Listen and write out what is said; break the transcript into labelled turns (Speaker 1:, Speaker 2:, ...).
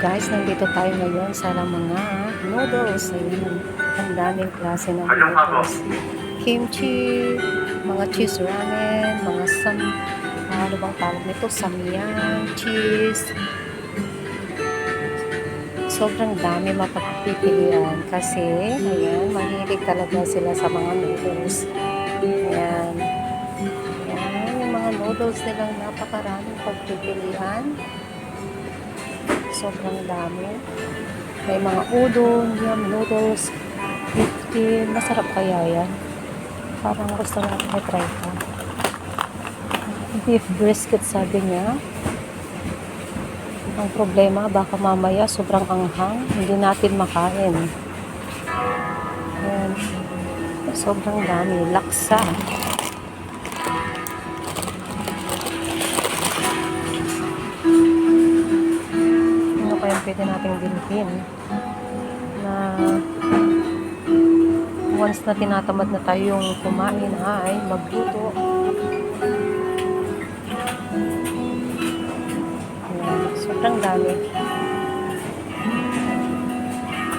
Speaker 1: Guys, nandito tayo ngayon sa mga noodles. Ayan, ang daming klase ng noodles. Kimchi, mga cheese ramen, mga ano bang tawag nito? Samyang, cheese. Sobrang dami mapagpipilian kasi, ayan, mahilig talaga sila sa mga noodles. Ayan. Ayan, yung mga noodles nilang napakaraming pagpipilian. Sobrang dami. May mga udon, yum, noodles, 15. Masarap kaya yan. Parang gusto natin i-try ko. Beef brisket sabi niya. Ang problema, baka mamaya sobrang anghang. Hindi natin makain. Ayan. Sobrang dami. Laksa. Ano kaya pwede nating bilhin na once na tinatamad na tayong kumain ay magluto. Ayan, sobrang dami.